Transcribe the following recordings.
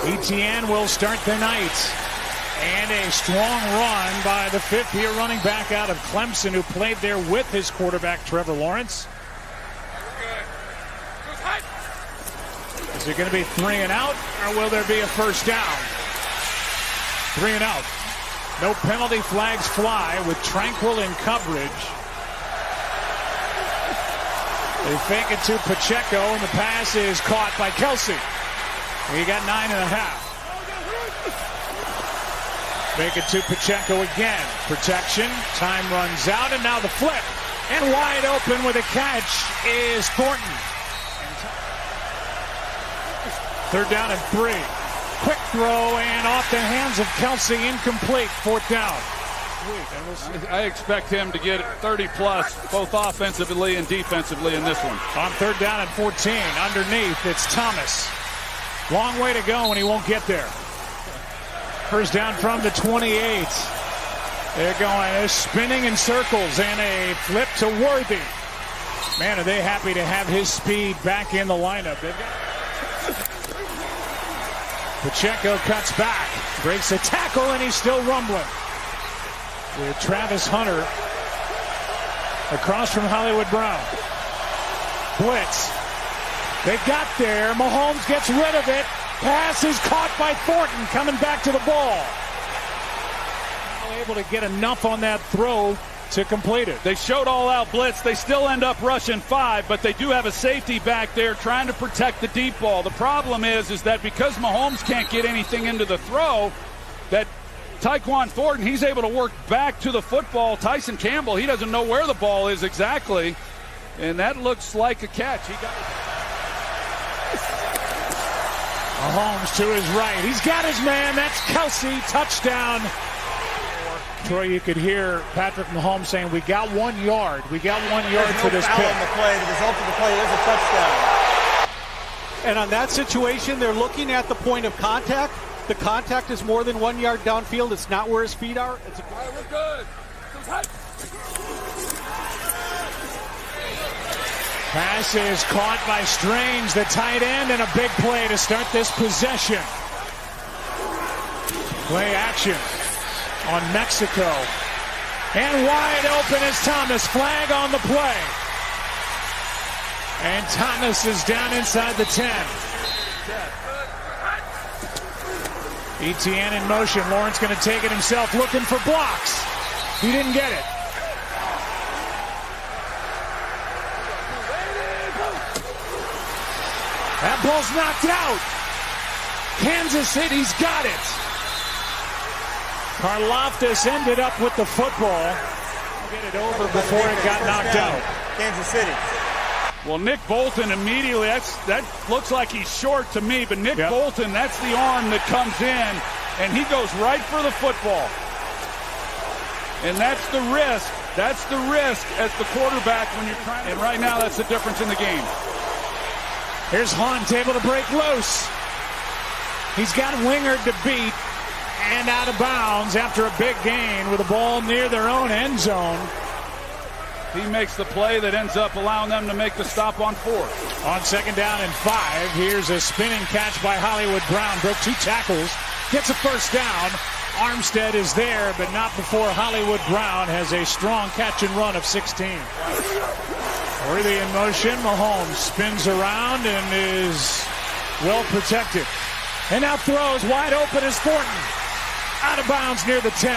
ETN will start the night. And a strong run by the fifth-year running back out of Clemson, who played there with his quarterback, Trevor Lawrence. Is it going to be 3 and out, or will there be a first down? 3 and out. No penalty flags fly with Tranquil in coverage. They fake it to Pacheco, and the pass is caught by Kelsey. He got 9.5. Make it to Pacheco again. Protection. Time runs out, and now the flip. And wide open with a catch is Thornton. 3rd down and 3. Quick throw, and off the hands of Kelsey, incomplete. 4th down. I expect him to get 30-plus, both offensively and defensively in this one. On 3rd down and 14, underneath, it's Thomas. Long way to go, and he won't get there. First down from the 28. They're going, they're spinning in circles, and a flip to Worthy. Man, are they happy to have his speed back in the lineup. Pacheco cuts back, breaks a tackle, and he's still rumbling. With Travis Hunter across from Hollywood Brown. Blitz. They got there. Mahomes gets rid of it. Pass is caught by Thornton, coming back to the ball. Not able to get enough on that throw to complete it. They showed all-out blitz. They still end up rushing 5, but they do have a safety back there trying to protect the deep ball. The problem is that because Mahomes can't get anything into the throw, that Tyquan Thornton, he's able to work back to the football. Tyson Campbell, he doesn't know where the ball is exactly, and that looks like a catch. He got it. Mahomes to his right. He's got his man. That's Kelsey. Touchdown. Troy, you could hear Patrick Mahomes saying, we got 1 yard. We got 1 yard for this pick. The play. The result of the play is a touchdown. And on that situation, they're looking at the point of contact. The contact is more than 1 yard downfield. It's not where his feet are. It's all right, we're good. Pass is caught by Strange, the tight end, and a big play to start this possession. Play action on Mexico. And wide open is Thomas. Flag on the play. And Thomas is down inside the 10. ETN in motion. Lawrence going to take it himself, looking for blocks. He didn't get it. That ball's knocked out. Kansas City's got it. Karlaftis ended up with the football. Get it over before it got knocked out. Kansas City. Well, Nick Bolton immediately, that looks like he's short to me, but Nick Bolton, that's the arm that comes in, and he goes right for the football. And that's the risk. That's the risk as the quarterback when you're trying. And right now, that's the difference in the game. Here's Hunt able to break loose. He's got Wingard to beat and out of bounds after a big gain with the ball near their own end zone. He makes the play that ends up allowing them to make the stop on 4th. On 2nd down and 5, here's a spinning catch by Hollywood Brown. Broke 2 tackles, gets a first down. Armstead is there, but not before Hollywood Brown has a strong catch and run of 16. Worthy in motion. Mahomes spins around and is well protected. And now throws wide open is Thornton. Out of bounds near the 10.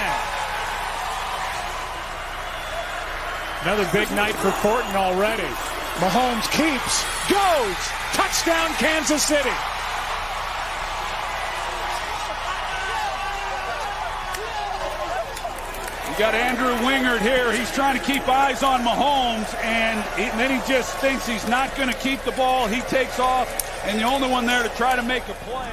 Another big night for Thornton already. Mahomes keeps, goes, touchdown Kansas City. You got Andrew Wingard here. He's trying to keep eyes on Mahomes, and then he just thinks he's not going to keep the ball. He takes off, and the only one there to try to make a play.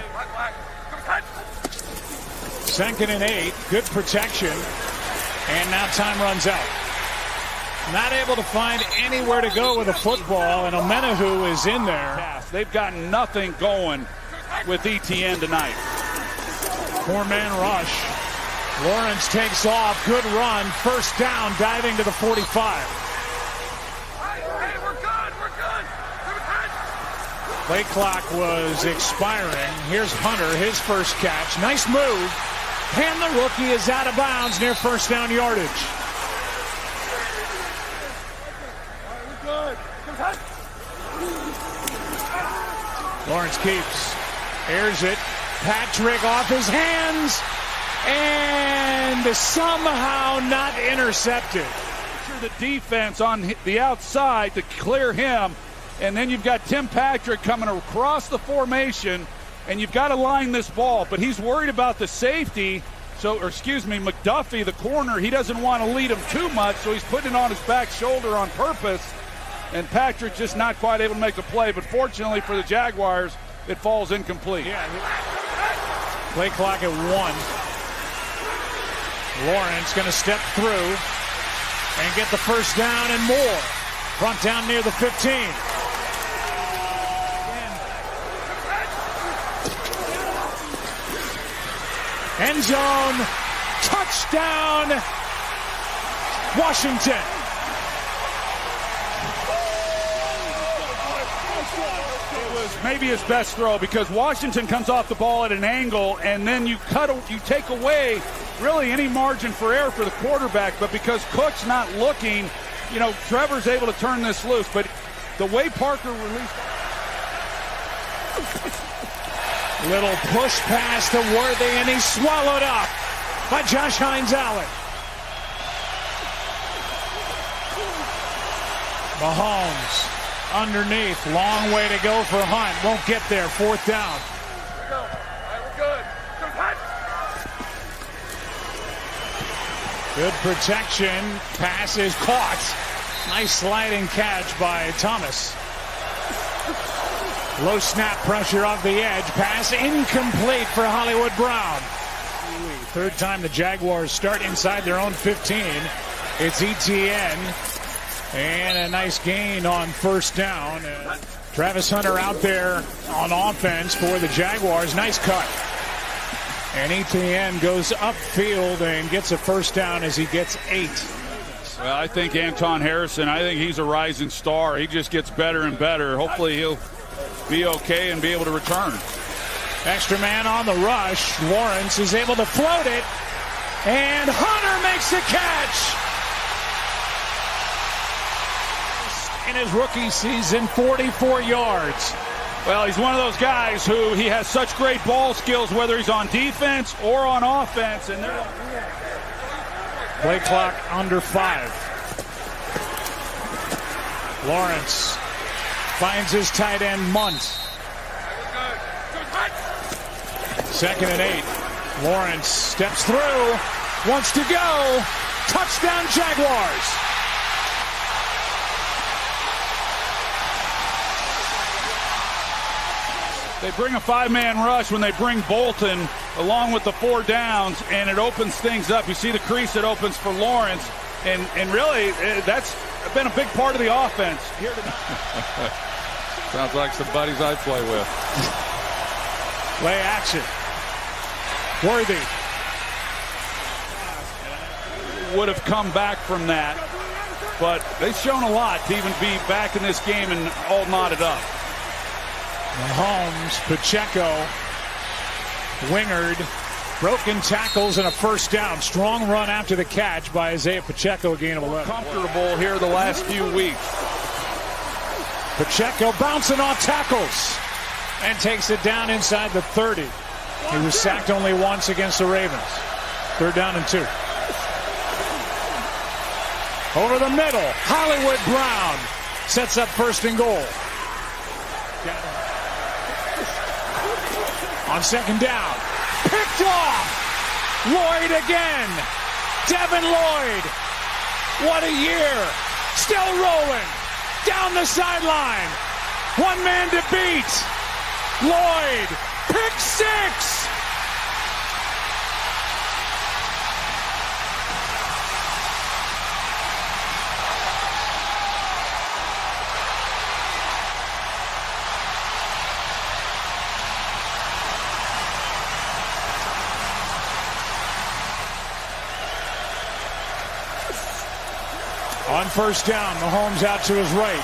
2nd and 8, good protection, and now time runs out. Not able to find anywhere to go with the football, and Omenahu is in there. They've got nothing going with ETN tonight. 4-man rush. Lawrence takes off. Good run. First down, diving to the 45. Hey, we're good. Play clock was expiring. Here's Hunter, his first catch. Nice move. And the rookie is out of bounds near first down yardage. Lawrence keeps. Airs it. Patrick off his hands. And somehow not intercepted. The defense on the outside to clear him. And then you've got Tim Patrick coming across the formation. And you've got to line this ball. But he's worried about the safety. McDuffie, the corner, he doesn't want to lead him too much. So he's putting it on his back shoulder on purpose. And Patrick just not quite able to make the play. But fortunately for the Jaguars, it falls incomplete. Yeah. Play clock at 1. Lawrence going to step through and get the first down and more. Front down near the 15. End zone. Touchdown. Washington. Maybe his best throw because Washington comes off the ball at an angle and then you take away really any margin for error for the quarterback, but because Cook's not looking, Trevor's able to turn this loose. But the way Parker released, little push pass to Worthy and he's swallowed up by Josh Hines-Allen. Mahomes underneath, long way to go for Hunt. Won't get there. Fourth down. Here we go. All right, we're good. Good protection. Pass is caught. Nice sliding catch by Thomas. Low snap pressure off the edge. Pass incomplete for Hollywood Brown. Third time the Jaguars start inside their own 15. It's Etienne. And a nice gain on first down. Travis Hunter out there on offense for the Jaguars. Nice cut. And Etienne goes upfield and gets a first down as he gets 8. Well, I think Anton Harrison, I think he's a rising star. He just gets better and better. Hopefully he'll be okay and be able to return. Extra man on the rush. Lawrence is able to float it. And Hunter makes the catch. In his rookie season, 44 yards. Well, he's one of those guys who he has such great ball skills, whether he's on defense or on offense. And play clock under 5. Lawrence finds his tight end Munt. Second and 8. Lawrence steps through, wants to go. Touchdown Jaguars. They bring a 5-man rush when they bring Bolton along with the 4 downs, and it opens things up. You see the crease that opens for Lawrence, and really that's been a big part of the offense here tonight. Sounds like some buddies I play with. Play action. Worthy would have come back from that, but they've shown a lot to even be back in this game and all knotted up. Mahomes, Pacheco, Wingard, broken tackles and a first down. Strong run after the catch by Isaiah Pacheco, a gain of 11. Comfortable here the last few weeks. Pacheco bouncing off tackles and takes it down inside the 30. He was sacked only once against the Ravens. 3rd down and 2. Over the middle, Hollywood Brown sets up 1st and goal. On 2nd down, picked off. Lloyd again. Devin Lloyd. What a year. Still rolling. Down the sideline. One man to beat. Lloyd. Pick 6. On 1st down, Mahomes out to his right.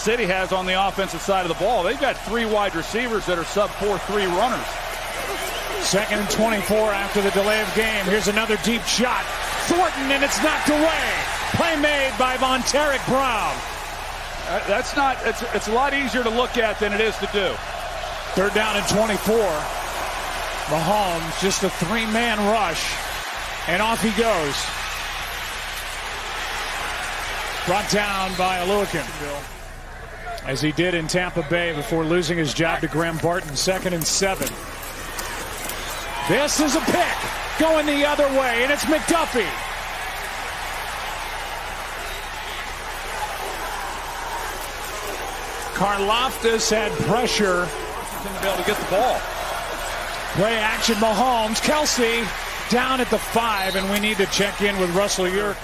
City has on the offensive side of the ball. They've got 3 wide receivers that are sub 4.3 runners. 2nd and 24 after the delay of game. Here's another deep shot. Thornton, and it's knocked away. Play made by Monteric Brown. It's a lot easier to look at than it is to do. 3rd down and 24. Mahomes, just a 3-man rush, and off he goes. Brought down by Aluakin, as he did in Tampa Bay before losing his job to Graham Barton. 2nd and 7. This is a pick going the other way, and it's McDuffie. Karlaftis had pressure. Didn't be able to get the ball. Play action, Mahomes. Kelsey down at the 5, and we need to check in with Russell York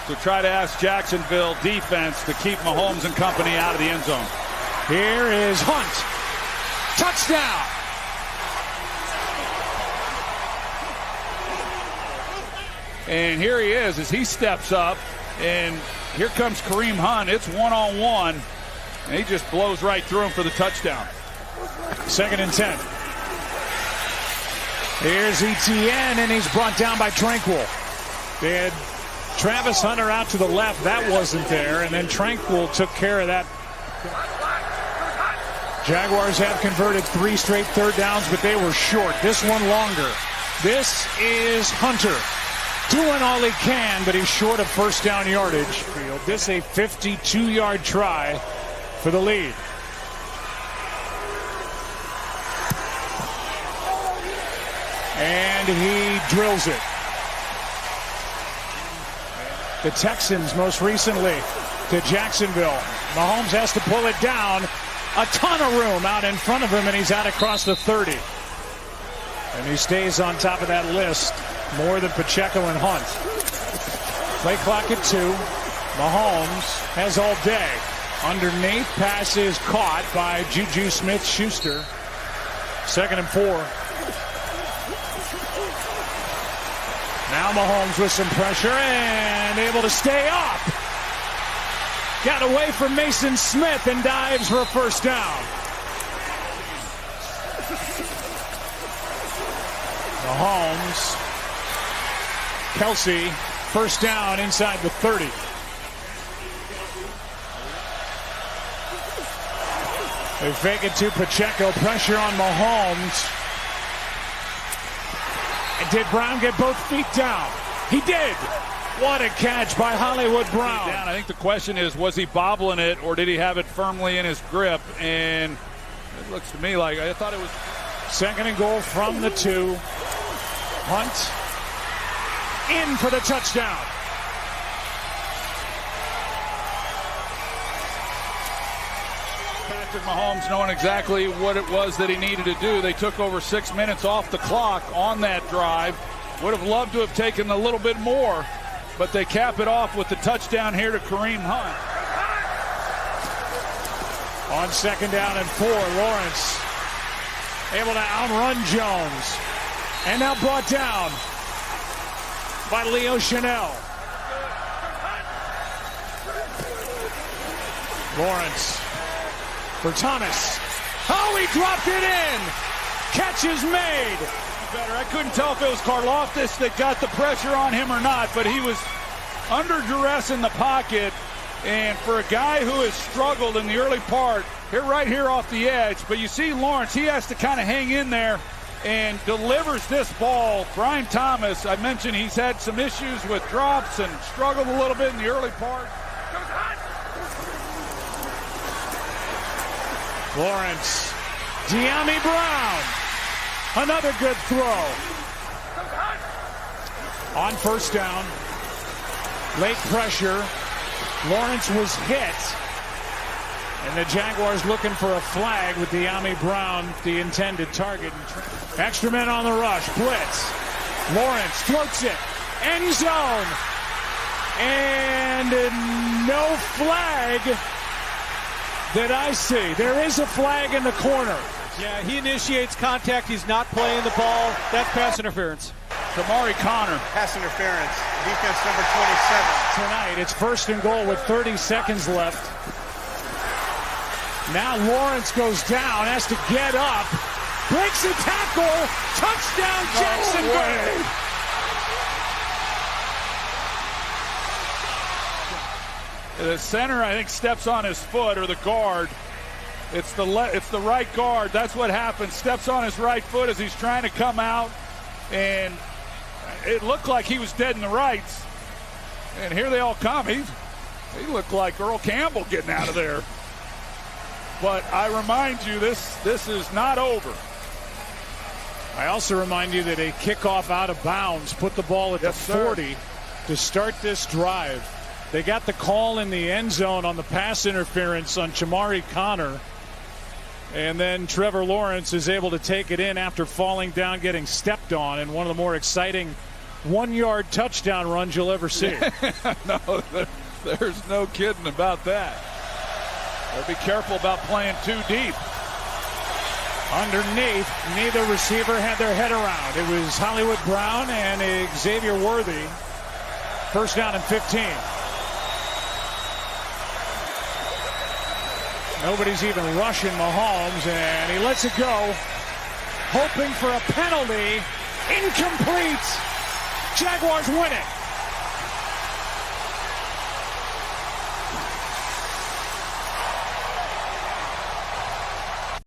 to try to ask Jacksonville defense to keep Mahomes and company out of the end zone. Here is Hunt. Touchdown. And here he is as he steps up, and here comes Kareem Hunt. It's one-on-one, and he just blows right through him for the touchdown. 2nd and 10. Here's Etienne, and he's brought down by Tranquil. They had Travis Hunter out to the left. That wasn't there, and then Tranquil took care of that. Jaguars have converted 3 straight 3rd downs, but they were short. This one longer. This is Hunter doing all he can, but he's short of 1st down yardage. This a 52-yard try for the lead. And he drills it. The Texans most recently to Jacksonville. Mahomes has to pull it down. A ton of room out in front of him, and he's out across the 30. And he stays on top of that list more than Pacheco and Hunt. Play clock at 2. Mahomes has all day. Underneath, pass is caught by Juju Smith-Schuster. 2nd and 4. Now Mahomes with some pressure and able to stay up. Got away from Mason Smith and dives for a 1st down. Mahomes. Kelsey, 1st down inside the 30. They fake it to Pacheco. Pressure on Mahomes. And did Brown get both feet down? He did. What a catch by Hollywood Brown. I think the question is, was he bobbling it or did he have it firmly in his grip? And it looks to me like I thought it was. 2nd and goal from the 2. Hunt in for the touchdown. Patrick Mahomes knowing exactly what it was that he needed to do. They took over 6 minutes off the clock on that drive. Would have loved to have taken a little bit more, but they cap it off with the touchdown here to Kareem Hunt. On 2nd down and 4, Lawrence able to outrun Jones. And now brought down by Leo Chanel. Lawrence for Thomas. Oh, he dropped it in. Catch is made. Better. I couldn't tell if it was Karlaftis that got the pressure on him or not, but he was under duress in the pocket. And for a guy who has struggled in the early part, right here off the edge, but you see Lawrence, he has to kind of hang in there and delivers this ball. Brian Thomas, I mentioned he's had some issues with drops and struggled a little bit in the early part. Lawrence, De'Ami Brown, another good throw. On 1st down, late pressure. Lawrence was hit, and the Jaguars looking for a flag with De'Ami Brown, the intended target. Extra men on the rush, blitz. Lawrence floats it, end zone, and no flag that I see. There is a flag in the corner. Yeah, he initiates contact. He's not playing the ball. That's pass interference. Shamari Connor. Pass interference. Defense number 27. Tonight, it's 1st and goal with 30 seconds left. Now Lawrence goes down, has to get up. Breaks a tackle. Touchdown, Jacksonville. The center, I think, steps on his foot, or the guard. It's the right guard. That's what happens. Steps on his right foot as he's trying to come out, and it looked like he was dead in the rights. And here they all come. He looked like Earl Campbell getting out of there. But I remind you, this is not over. I also remind you that a kickoff out of bounds put the ball at the 40 to start this drive. They got the call in the end zone on the pass interference on Shamari Connor. And then Trevor Lawrence is able to take it in after falling down, getting stepped on, in one of the more exciting 1-yard touchdown runs you'll ever see. No, there's no kidding about that. But be careful about playing too deep. Underneath, neither receiver had their head around. It was Hollywood Brown and Xavier Worthy. 1st down and 15. Nobody's even rushing Mahomes, and he lets it go, hoping for a penalty. Incomplete. Jaguars win it.